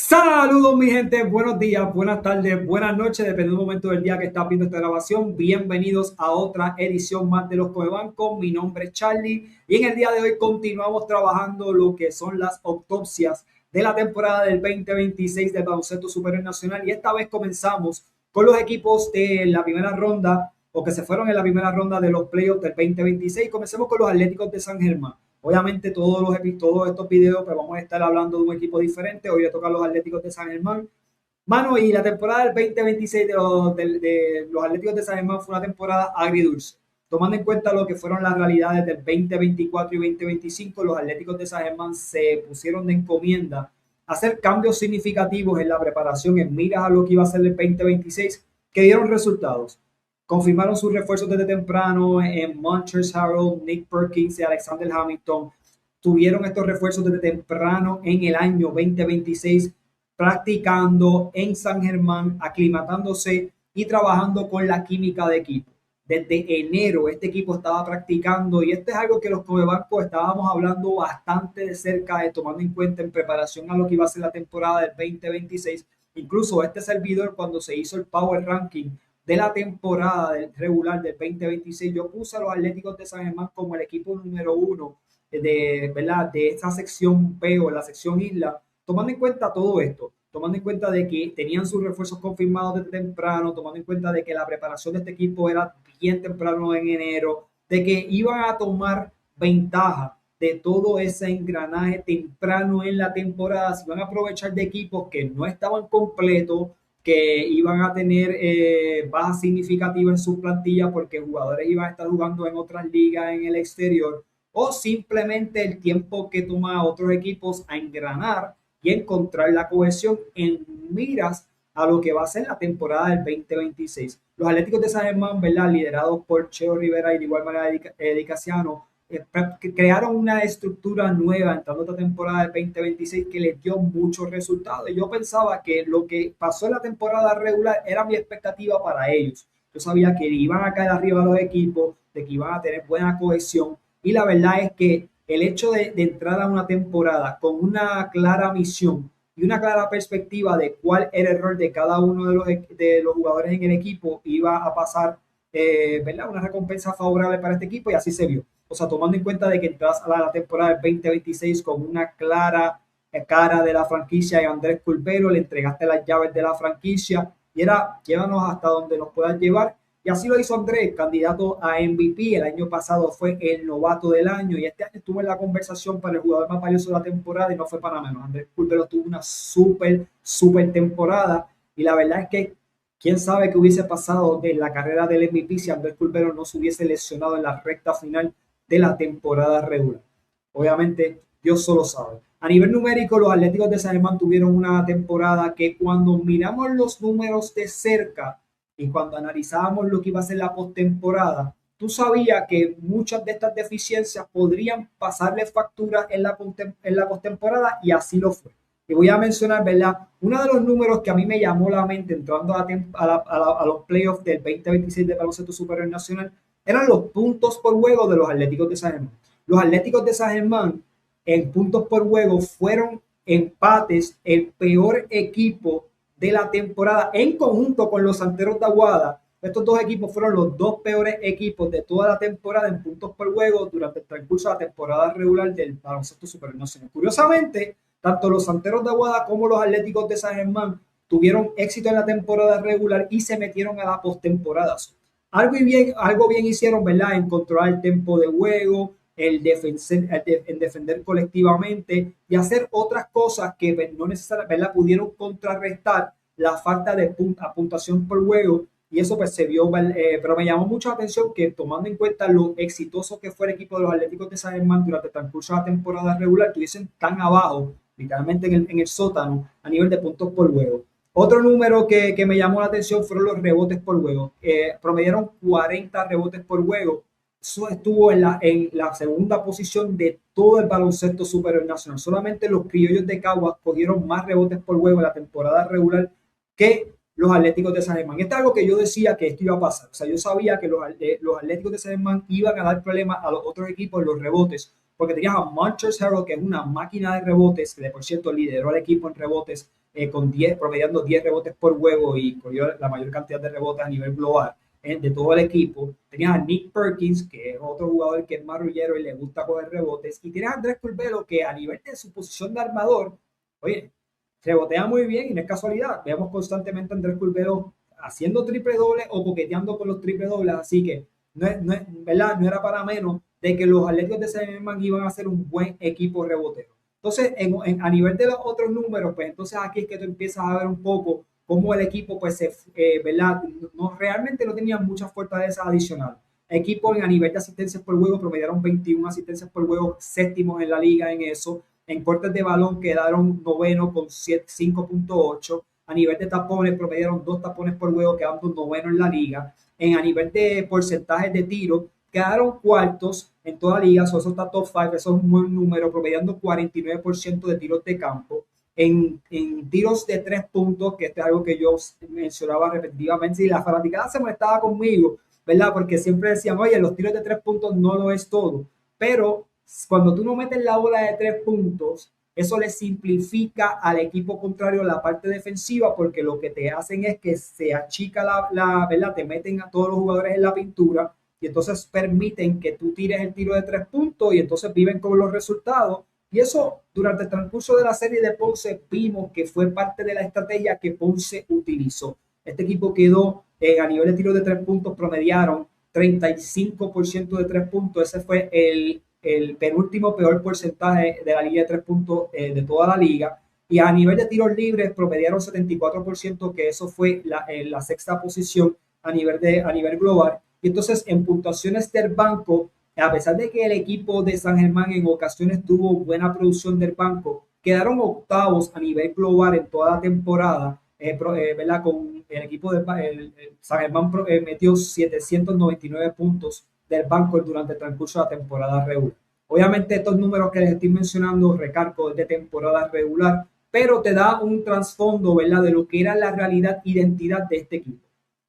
Saludos mi gente, buenos días, buenas tardes, buenas noches, dependiendo del momento del día que estás viendo esta grabación. Bienvenidos a otra edición más de Los Comebancos. Mi nombre es Charlie y en el día de hoy continuamos trabajando lo que son las autopsias de la temporada del 2026 del baloncesto superior nacional, y esta vez comenzamos con los equipos de la primera ronda o que se fueron en la primera ronda de los playoffs del 2026. Comencemos con los Atléticos de San Germán. Obviamente todos estos videos pues vamos a estar hablando de un equipo diferente. Hoy le toca a los Atléticos de San Germán. Mano, y la temporada del 2026 de los Atléticos de San Germán fue una temporada agridulce. Tomando en cuenta lo que fueron las realidades del 2024 y 2025, los Atléticos de San Germán se pusieron de encomienda a hacer cambios significativos en la preparación en miras a lo que iba a ser el 2026, que dieron resultados. Confirmaron sus refuerzos desde temprano en Montrezl Harrell, Nick Perkins y Alexander Hamilton. Tuvieron estos refuerzos desde temprano en el año 2026, practicando en San Germán, aclimatándose y trabajando con la química de equipo. Desde enero este equipo estaba practicando, y esto es algo que los Comebancos estábamos hablando bastante de cerca, tomando en cuenta en preparación a lo que iba a ser la temporada del 2026. Incluso este servidor, cuando se hizo el Power Ranking de la temporada regular del 2026, yo puse a los Atléticos de San Germán como el equipo número uno ¿verdad? De esta sección B o la sección isla, tomando en cuenta todo esto, tomando en cuenta de que tenían sus refuerzos confirmados desde temprano, tomando en cuenta de que la preparación de este equipo era bien temprano en enero, de que iban a tomar ventaja de todo ese engranaje temprano en la temporada, se iban a aprovechar de equipos que no estaban completos, que iban a tener bajas significativas en sus plantillas porque jugadores iban a estar jugando en otras ligas en el exterior, o simplemente el tiempo que toma a otros equipos a engranar y encontrar la cohesión en miras a lo que va a ser la temporada del 2026. Los Atléticos de San Germán, ¿verdad? Liderados por Cheo Rivera y de igual manera Eddie Casiano, crearon una estructura nueva entrando esta temporada del 2026 que les dio muchos resultados. Y yo pensaba que lo que pasó en la temporada regular era mi expectativa para ellos. Yo sabía que iban a caer arriba los equipos, de que iban a tener buena cohesión, y la verdad es que el hecho de entrar a una temporada con una clara misión y una clara perspectiva de cuál era el rol de cada uno de los jugadores en el equipo iba a pasar, ¿verdad? Una recompensa favorable para este equipo, y así se vio. O sea, tomando en cuenta de que entras a la temporada del 2026 con una clara cara de la franquicia y Andrés Culpero, le entregaste las llaves de la franquicia y era llévanos hasta donde nos puedas llevar. Y así lo hizo Andrés, candidato a MVP. El año pasado fue el novato del año y este año estuvo en la conversación para el jugador más valioso de la temporada, y no fue para menos. Andrés Culpero tuvo una súper temporada, y la verdad es que quién sabe qué hubiese pasado de la carrera del MVP si Andrés Culpero no se hubiese lesionado en la recta final de la temporada regular. Obviamente, Dios solo sabe. A nivel numérico, los Atléticos de San Germán tuvieron una temporada que, cuando miramos los números de cerca y cuando analizábamos lo que iba a ser la postemporada, tú sabías que muchas de estas deficiencias podrían pasarle factura en la postemporada, y así lo fue. Y voy a mencionar, ¿verdad? Uno de los números que a mí me llamó la mente entrando a los playoffs del 2026 de baloncesto superior nacional eran los puntos por juego de los Atléticos de San Germán. Los Atléticos de San Germán en puntos por juego fueron empates el peor equipo de la temporada en conjunto con los Santeros de Aguada. Estos dos equipos fueron los dos peores equipos de toda la temporada en puntos por juego durante el transcurso de la temporada regular del baloncesto superior nacional. Curiosamente, tanto los Santeros de Aguada como los Atléticos de San Germán tuvieron éxito en la temporada regular y se metieron a la postemporada. Algo bien hicieron, ¿verdad? En controlar el tiempo de juego, en defender colectivamente y hacer otras cosas que no necesariamente, ¿verdad?, pudieron contrarrestar la falta de puntuación por juego, y eso pues se vio, pero me llamó mucho la atención que, tomando en cuenta lo exitoso que fue el equipo de los Atléticos de San Germán durante el transcurso de la temporada regular, estuviesen tan abajo, literalmente en el sótano, a nivel de puntos por juego. Otro número que me llamó la atención fueron los rebotes por juego. Promediaron 40 rebotes por juego. Eso estuvo en la segunda posición de todo el baloncesto superior nacional. Solamente los criollos de Caguas cogieron más rebotes por juego en la temporada regular que los Atléticos de San Germán. Esto es algo que yo decía que esto iba a pasar. O sea, yo sabía que los Atléticos de San Germán iban a dar problemas a los otros equipos en los rebotes, porque tenías a Montrezl Harrell, que es una máquina de rebotes, que por cierto lideró al equipo en rebotes con 10, promediando 10 rebotes por juego y cogió la mayor cantidad de rebotes a nivel global de todo el equipo. Tenías a Nick Perkins, que es otro jugador que es marrullero y le gusta coger rebotes. Y tienes a Andrés Curbelo, que a nivel de su posición de armador, oye, rebotea muy bien y no es casualidad. Vemos constantemente a Andrés Curbelo haciendo triple doble o coqueteando con los triple dobles. Así que ¿verdad? No era para menos de que los Atléticos de San Germán iban a ser un buen equipo rebotero. Entonces, a nivel de los otros números, pues entonces aquí es que tú empiezas a ver un poco cómo el equipo, pues, ¿verdad? Realmente no tenía muchas fortalezas adicionales. Equipos a nivel de asistencias por juego promediaron 21 asistencias por juego, séptimos en la liga en eso. En cortes de balón quedaron noveno con 5.8. A nivel de tapones promediaron 2 tapones por juego, quedando noveno en la liga. A nivel de porcentajes de tiro, quedaron cuartos en toda la liga, eso está top 5, eso es un buen número, promediando 49% de tiros de campo. En tiros de 3 puntos, que este es algo que yo mencionaba repetitivamente, y la fanaticada se molestaba conmigo, ¿verdad? Porque siempre decían, oye, los tiros de 3 puntos no lo es todo, pero cuando tú no metes la bola de 3 puntos, eso le simplifica al equipo contrario la parte defensiva porque lo que te hacen es que se achica ¿verdad? Te meten a todos los jugadores en la pintura y entonces permiten que tú tires el tiro de 3 puntos y entonces viven con los resultados. Y eso durante el transcurso de la serie de Ponce vimos que fue parte de la estrategia que Ponce utilizó. Este equipo quedó a nivel de tiro de 3 puntos, promediaron 35% de 3 puntos. Ese fue el penúltimo peor porcentaje de la liga de 3 puntos de toda la liga. Y a nivel de tiros libres promediaron 74%, que eso fue la sexta posición a nivel global. Y entonces en puntuaciones del banco, a pesar de que el equipo de San Germán en ocasiones tuvo buena producción del banco, quedaron octavos a nivel global en toda la temporada, ¿verdad? Con el equipo de San Germán metió 799 puntos del banco durante el transcurso de la temporada regular. Obviamente estos números que les estoy mencionando, recargo de temporada regular, pero te da un trasfondo, ¿verdad? De lo que era la realidad, identidad de este equipo.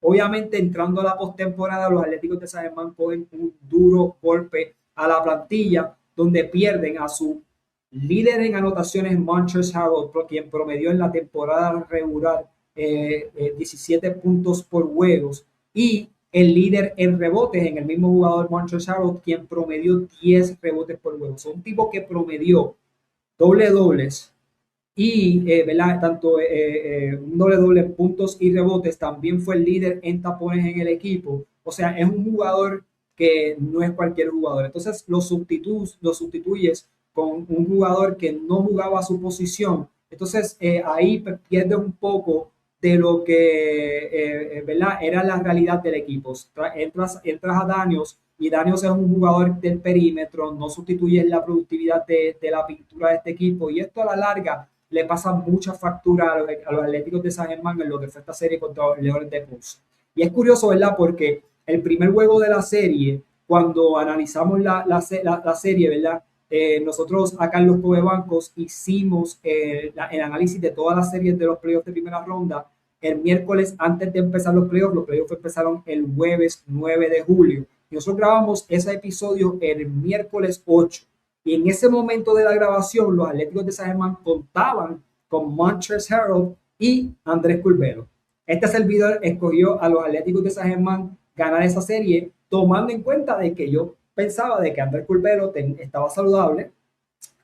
Obviamente entrando a la postemporada, los Atléticos de San Germán cogen un duro golpe a la plantilla, donde pierden a su líder en anotaciones, Montrezl Harrell, quien promedió en la temporada regular 17 puntos por juegos, y el líder en rebotes en el mismo jugador, Montrezl Harrell, quien promedió 10 rebotes por juego. Es un tipo que promedió dobles y ¿verdad? Tanto un doble en puntos y rebotes, también fue el líder en tapones en el equipo. O sea, es un jugador que no es cualquier jugador. Entonces lo sustituyes con un jugador que no jugaba a su posición. Entonces ahí pierde un poco de lo que ¿verdad? Era la realidad del equipo. Entras a Daniels y Daniels es un jugador del perímetro, no sustituyes la productividad de la pintura de este equipo y esto a la larga le pasa mucha factura a los Atléticos de San Germán en lo que fue esta serie contra los Leones de Ponce. Y es curioso, ¿verdad? Porque el primer juego de la serie, cuando analizamos la serie, ¿verdad? Nosotros acá en los Cobebancos hicimos el análisis de todas las series de los playoffs de primera ronda el miércoles antes de empezar los playoffs empezaron el jueves 9 de julio. Y nosotros grabamos ese episodio el miércoles 8. Y en ese momento de la grabación, los Atléticos de San Germán contaban con Montrezl Harrell y Andrés Curbelo. Este servidor escogió a los Atléticos de San Germán ganar esa serie, tomando en cuenta de que yo pensaba de que Andrés Curbelo estaba saludable,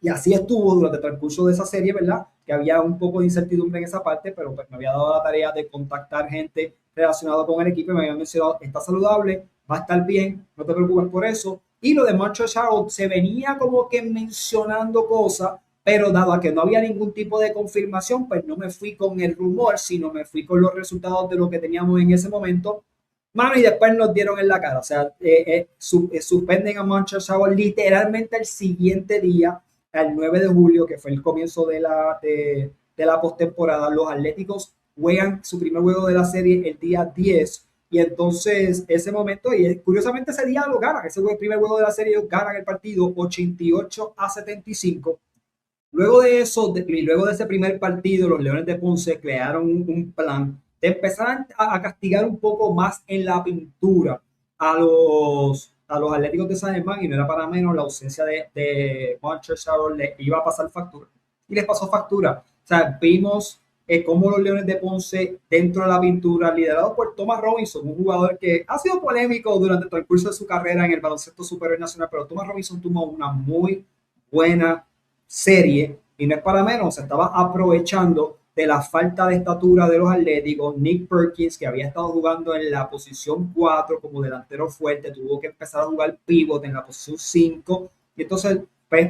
y así estuvo durante el transcurso de esa serie, ¿verdad? Que había un poco de incertidumbre en esa parte, pero pues me había dado la tarea de contactar gente relacionada con el equipo y me habían mencionado, está saludable, va a estar bien, no te preocupes por eso. Y lo de Montrezl Harrell se venía como que mencionando cosas, pero dado a que no había ningún tipo de confirmación, pues no me fui con el rumor, sino me fui con los resultados de lo que teníamos en ese momento. Mano, y después nos dieron en la cara. O sea, suspenden a Montrezl Harrell literalmente el siguiente día, el 9 de julio, que fue el comienzo de la postemporada. Los Atléticos juegan su primer juego de la serie el día 10. Y entonces, ese momento, y curiosamente ese día lo ganan. Ese fue el primer juego de la serie, ganan el partido 88-75. Luego de eso, y luego de ese primer partido, los Leones de Ponce crearon un plan de empezar a castigar un poco más en la pintura a los Atléticos de San Germán, y no era para menos la ausencia de Montrezl Harrell le iba a pasar factura. Y les pasó factura. O sea, vimos cómo los Leones de Ponce, dentro de la pintura, liderado por Thomas Robinson, un jugador que ha sido polémico durante el transcurso de su carrera en el baloncesto superior nacional, pero Thomas Robinson tuvo una muy buena serie y no es para menos, se estaba aprovechando de la falta de estatura de los Atléticos. Nick Perkins, que había estado jugando en la posición 4 como delantero fuerte, tuvo que empezar a jugar pivot en la posición 5 y entonces pues,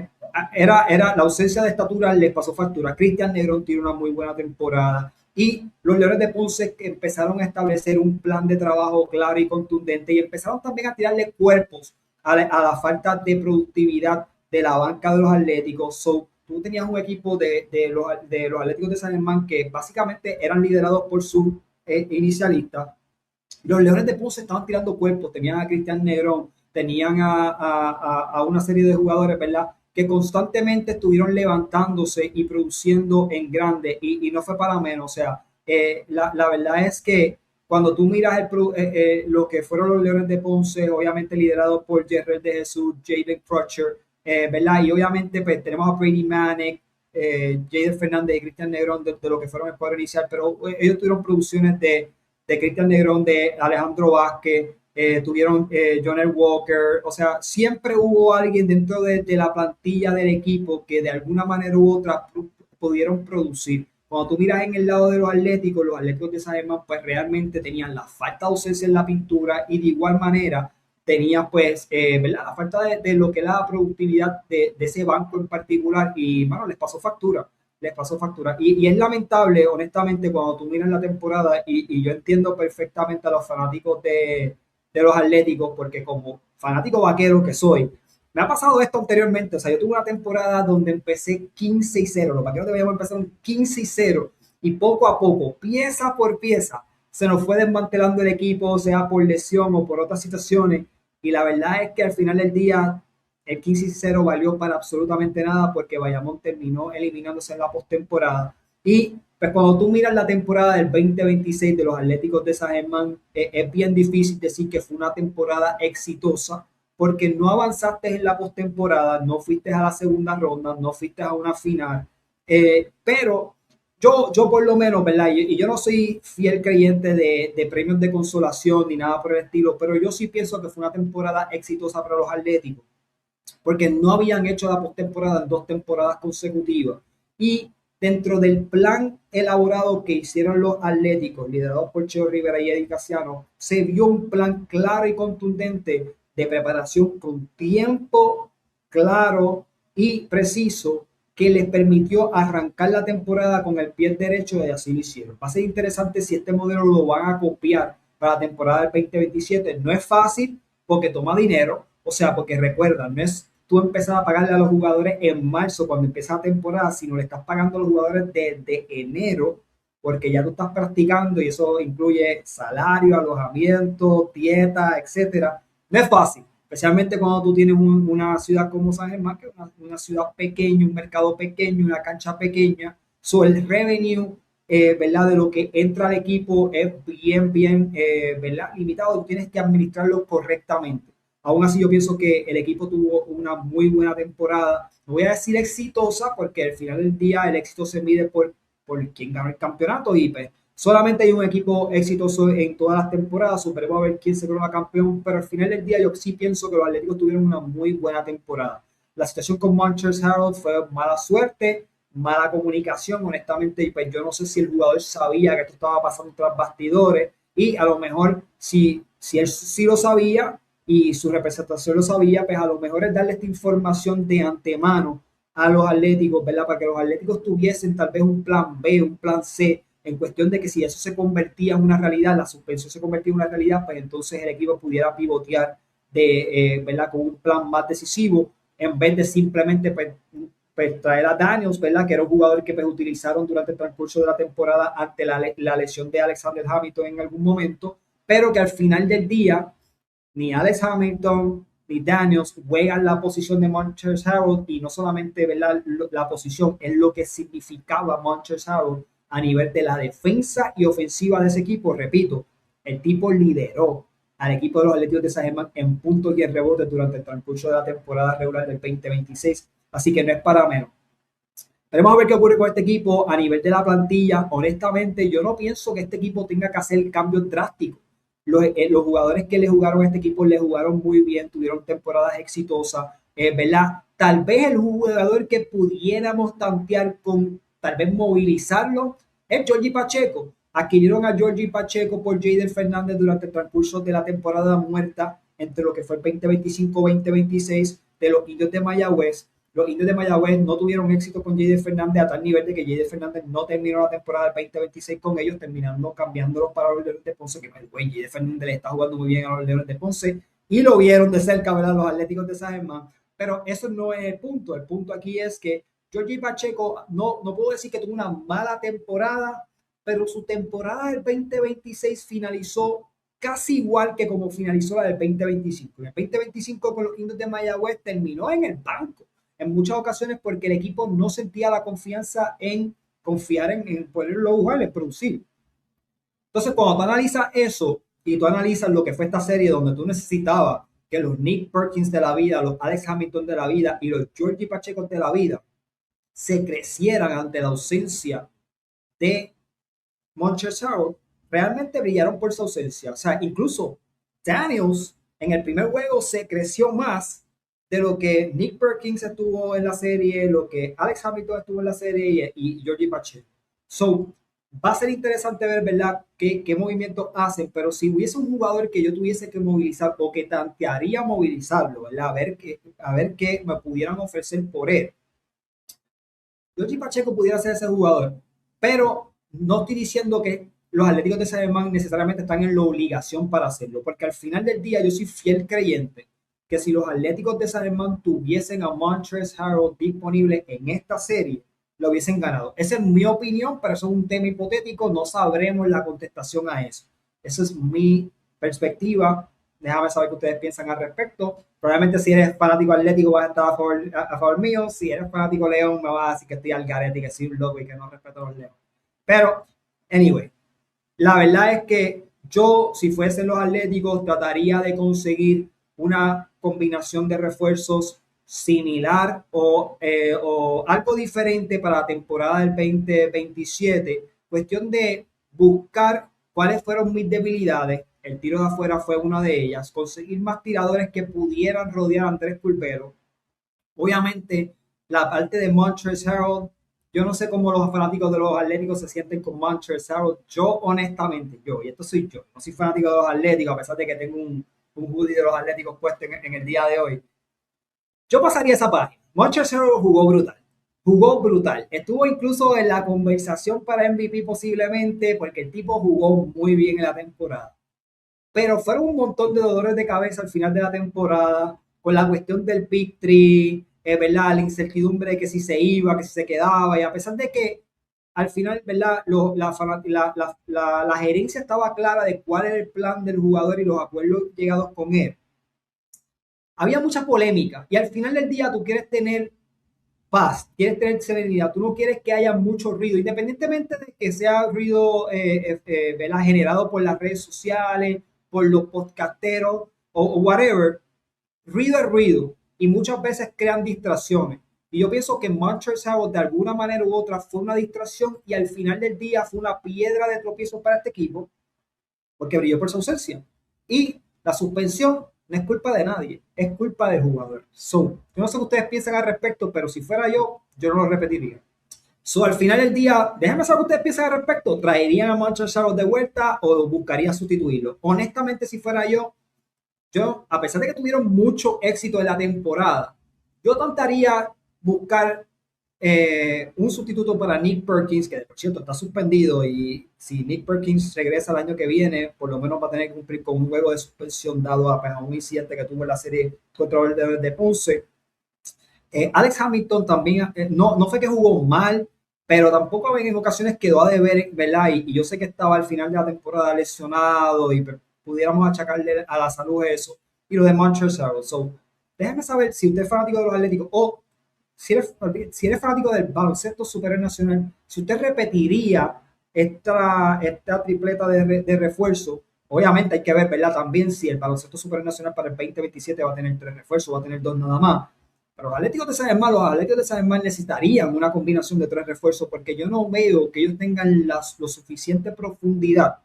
era la ausencia de estatura les pasó factura. Cristian Negrón tiene una muy buena temporada y los Leones de Ponce empezaron a establecer un plan de trabajo claro y contundente y empezaron también a tirarle cuerpos a la falta de productividad de la banca de los Atléticos. So, tú tenías un equipo de los Atléticos de San Germán que básicamente eran liderados por sus inicialistas. Los Leones de Ponce estaban tirando cuerpos, tenían a Cristian Negrón, tenían a una serie de jugadores, ¿verdad? Que constantemente estuvieron levantándose y produciendo en grande y no fue para menos. O sea, la verdad es que cuando tú miras lo que fueron los Leones de Ponce, obviamente liderados por Jerrel de Jesús, Jaden Crutcher, ¿verdad? Y obviamente pues, tenemos a Brady Manek, Jaden Fernández y Cristian Negrón de lo que fueron el cuadro inicial, pero ellos tuvieron producciones de Cristian Negrón, de Alejandro Vázquez, tuvieron Jonel Walker, o sea, siempre hubo alguien dentro de la plantilla del equipo que de alguna manera u otra pudieron producir. Cuando tú miras en el lado de los Atléticos de San Germán, pues realmente tenían la falta de ausencia en la pintura y de igual manera tenía pues, ¿verdad? La falta de lo que era la productividad de ese banco en particular y, bueno, les pasó factura. Y es lamentable, honestamente, cuando tú miras la temporada y yo entiendo perfectamente a los fanáticos de los Atléticos, porque como fanático vaquero que soy, me ha pasado esto anteriormente. O sea, yo tuve una temporada donde empecé 15-0. Los vaqueros deberíamos empezar un 15-0 y poco a poco, pieza por pieza, se nos fue desmantelando el equipo, sea por lesión o por otras situaciones. Y la verdad es que al final del día, el 15-0 valió para absolutamente nada porque Bayamón terminó eliminándose en la postemporada. Y pues cuando tú miras la temporada del 2026 de los Atléticos de San Germán, es bien difícil decir que fue una temporada exitosa porque no avanzaste en la postemporada, no fuiste a la segunda ronda, no fuiste a una final. Pero yo por lo menos, ¿verdad? Y yo no soy fiel creyente de premios de consolación ni nada por el estilo, pero yo sí pienso que fue una temporada exitosa para los Atléticos porque no habían hecho la postemporada en 2 temporadas consecutivas. Y dentro del plan elaborado que hicieron los Atléticos, liderados por Cheo Rivera y Eddie Casiano, se vio un plan claro y contundente de preparación con tiempo claro y preciso que les permitió arrancar la temporada con el pie derecho y así lo hicieron. Va a ser interesante si este modelo lo van a copiar para la temporada del 2027. No es fácil porque toma dinero, o sea, porque recuerda, no es tú empezar a pagarle a los jugadores en marzo cuando empieza la temporada, sino le estás pagando a los jugadores desde enero, porque ya tú estás practicando y eso incluye salario, alojamiento, dieta, etcétera. No es fácil, especialmente cuando tú tienes una ciudad como San Germán, que es una ciudad pequeña, un mercado pequeño, una cancha pequeña, so el revenue ¿verdad? De lo que entra al equipo es bien, ¿verdad? Limitado, tú tienes que administrarlo correctamente. Aún así, yo pienso que el equipo tuvo una muy buena temporada. No voy a decir exitosa, porque al final del día el éxito se mide por quién gana el campeonato y pues, solamente hay un equipo exitoso en todas las temporadas. Superemos a ver quién se corona campeón, pero al final del día yo sí pienso que los Atléticos tuvieron una muy buena temporada. La situación con Montrezl Harrell fue mala suerte, mala comunicación, honestamente, y pues yo no sé si el jugador sabía que esto estaba pasando tras bastidores y a lo mejor si él sí lo sabía y su representación lo sabía, pues a lo mejor es darle esta información de antemano a los Atléticos, ¿verdad? Para que los Atléticos tuviesen tal vez un plan B, un plan C, en cuestión de que si eso se convertía en una realidad, la suspensión se convertía en una realidad, pues entonces el equipo pudiera pivotear ¿verdad? Con un plan más decisivo en vez de simplemente pues, traer a Daniels, ¿verdad? Que era un jugador que pues, utilizaron durante el transcurso de la temporada ante la lesión de Alexander Hamilton en algún momento, pero que al final del día ni Alex Hamilton ni Daniels juegan la posición de Montrezl Harrell y no solamente ¿verdad? La posición, es lo que significaba Montrezl Harrell a nivel de la defensa y ofensiva de ese equipo. Repito, el tipo lideró al equipo de los Atléticos de San Germán en puntos y en rebotes durante el transcurso de la temporada regular del 2026, así que no es para menos. Veremos a ver qué ocurre con este equipo a nivel de la plantilla. Honestamente, yo no pienso que este equipo tenga que hacer cambios drásticos. Los jugadores que le jugaron a este equipo le jugaron muy bien, tuvieron temporadas exitosas, ¿verdad? Tal vez el jugador que pudiéramos tantear con, tal vez movilizarlo, es Georgie Pacheco. Adquirieron a Georgie Pacheco por Jader Fernández durante el transcurso de la temporada muerta entre lo que fue el 2025-2026 de los Indios de Mayagüez. Los Indios de Mayagüez no tuvieron éxito con Jader Fernández a tal nivel de que Jader Fernández no terminó la temporada del 2026 con ellos, terminando cambiándolos para los Leones de Ponce, que Jader Fernández le está jugando muy bien a los Leones de Ponce y lo vieron de cerca, ¿verdad? Los Atléticos de San Germán. Pero eso no es el punto. El punto aquí es que Georgie Pacheco no puedo decir que tuvo una mala temporada, pero su temporada del 2026 finalizó casi igual que como finalizó la del 2025. En el 2025 con los Indios de Mayagüez terminó en el banco en muchas ocasiones porque el equipo no sentía la confianza en confiar en ponerlo a jugar, en producir. Entonces, cuando tú analizas eso y tú analizas lo que fue esta serie donde tú necesitabas que los Nick Perkins de la vida, los Alex Hamilton de la vida y los Georgie Pacheco de la vida se crecieran ante la ausencia de Montrezl Harrell, realmente brillaron por su ausencia. O sea, incluso Daniels en el primer juego se creció más de lo que Nick Perkins estuvo en la serie, lo que Alex Hamilton estuvo en la serie y Georgie Pacheco. So, va a ser interesante ver, ¿verdad?, qué movimientos hacen, pero si hubiese un jugador que yo tuviese que movilizar o que tantearía movilizarlo, ¿verdad?, a ver qué me pudieran ofrecer por él. Georgie Pacheco pudiera ser ese jugador, pero no estoy diciendo que los Atléticos de San Germán necesariamente están en la obligación para hacerlo, porque al final del día yo soy fiel creyente que si los Atléticos de San Germán tuviesen a Montrezl Harrell disponible en esta serie, lo hubiesen ganado. Esa es mi opinión, pero eso es un tema hipotético, no sabremos la contestación a eso. Esa es mi perspectiva. Déjame saber qué ustedes piensan al respecto. Probablemente si eres fanático atlético vas a estar a favor mío. Si eres fanático león me vas a decir que estoy al garete, que soy un loco y que no respeto a los leones. Pero, anyway, la verdad es que yo, si fuesen los Atléticos, trataría de conseguir una combinación de refuerzos similar o algo diferente para la temporada del 2027. Cuestión de buscar cuáles fueron mis debilidades. El tiro de afuera fue una de ellas. Conseguir más tiradores que pudieran rodear a Andrés Pulvero. Obviamente, la parte de Montrezl Harrell, yo no sé cómo los fanáticos de los Atléticos se sienten con Montrezl Harrell. Yo, honestamente, y esto soy yo, no soy fanático de los Atléticos, a pesar de que tengo un hoodie de los Atléticos puesto en el día de hoy. Yo pasaría esa página. Montrezl Harrell jugó brutal. Jugó brutal. Estuvo incluso en la conversación para MVP posiblemente porque el tipo jugó muy bien en la temporada. Pero fueron un montón de dolores de cabeza al final de la temporada con la cuestión del Big Three, ¿verdad? La incertidumbre de que si se iba, que si se quedaba, y a pesar de que al final, ¿verdad? La gerencia estaba clara de cuál era el plan del jugador y los acuerdos llegados con él. Había mucha polémica y al final del día tú quieres tener paz, quieres tener serenidad, tú no quieres que haya mucho ruido, independientemente de que sea ruido ¿verdad? Generado por las redes sociales, por los podcasteros o whatever, ruido es ruido y muchas veces crean distracciones. Y yo pienso que Montrezl Harrell de alguna manera u otra fue una distracción y al final del día fue una piedra de tropiezo para este equipo porque brilló por su ausencia. Y la suspensión no es culpa de nadie, es culpa del jugador. So, yo no sé qué ustedes piensan al respecto, pero si fuera yo no lo repetiría. So, al final del día, déjenme saber qué ustedes piensan al respecto. ¿Traerían a Montrezl Harrell de vuelta o buscaría sustituirlo? Honestamente, si fuera yo, a pesar de que tuvieron mucho éxito en la temporada, yo trataría buscar un sustituto para Nick Perkins, que por cierto está suspendido y si Nick Perkins regresa el año que viene, por lo menos va a tener que cumplir con un juego de suspensión dado a un incidente que tuvo en la serie contra el de Ponce. Alex Hamilton también, no fue que jugó mal, pero tampoco en ocasiones quedó a deber, ¿verdad? Y yo sé que estaba al final de la temporada lesionado y pudiéramos achacarle a la salud eso. Y lo de Montrezl Harrell. So, déjame saber si usted es fanático de los Atléticos o si eres fanático del baloncesto superior nacional, si usted repetiría esta tripleta de refuerzo. Obviamente hay que ver, ¿verdad? También si el baloncesto superior nacional para el 2027 va a tener 3 refuerzos, va a tener 2 nada más. Pero los Atléticos de San Germán necesitarían una combinación de tres refuerzos porque yo no veo que ellos tengan lo suficiente profundidad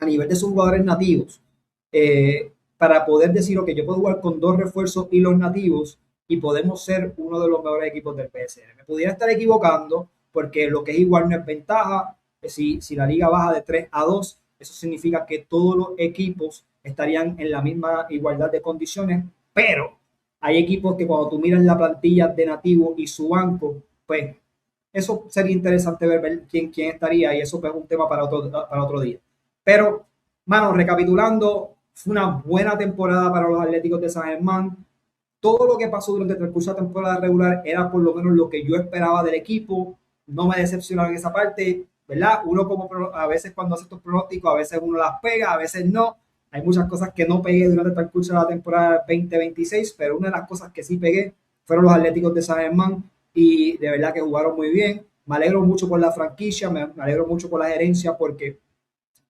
a nivel de sus jugadores nativos para poder decir, ok, yo puedo jugar con dos refuerzos y los nativos y podemos ser uno de los mejores equipos del PSN. Me pudiera estar equivocando porque lo que es igual no es ventaja. Si la liga baja de 3-2, eso significa que todos los equipos estarían en la misma igualdad de condiciones, pero hay equipos que cuando tú miras la plantilla de nativo y su banco, pues eso sería interesante ver quién estaría y eso pues, es un tema para otro día. Pero, mano, recapitulando, fue una buena temporada para los Atléticos de San Germán. Todo lo que pasó durante el transcurso de la temporada regular era por lo menos lo que yo esperaba del equipo. No me decepcionaba en esa parte, ¿verdad? Uno como a veces cuando hace estos pronósticos, a veces uno las pega, a veces no. Hay muchas cosas que no pegué durante el transcurso de la temporada 2026, pero una de las cosas que sí pegué fueron los Atléticos de San Germán y de verdad que jugaron muy bien. Me alegro mucho por la franquicia, me alegro mucho por la gerencia porque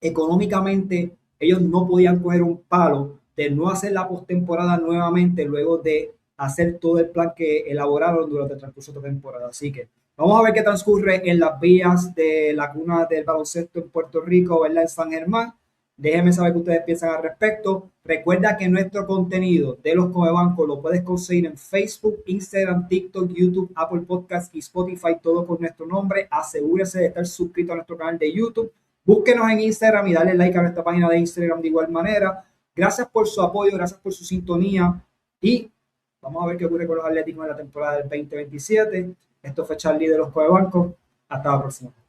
económicamente ellos no podían coger un palo de no hacer la postemporada nuevamente luego de hacer todo el plan que elaboraron durante el transcurso de la temporada. Así que vamos a ver qué transcurre en las vías de la cuna del baloncesto en Puerto Rico, ¿verdad? En San Germán. Déjenme saber qué ustedes piensan al respecto. Recuerda que nuestro contenido de los Comebancos lo puedes conseguir en Facebook, Instagram, TikTok, YouTube, Apple Podcasts y Spotify, todo con nuestro nombre. Asegúrese de estar suscrito a nuestro canal de YouTube. Búsquenos en Instagram y dale like a nuestra página de Instagram de igual manera. Gracias por su apoyo, gracias por su sintonía y vamos a ver qué ocurre con los Atléticos en la temporada del 2027. Esto fue Charlie de los Comebancos. Hasta la próxima.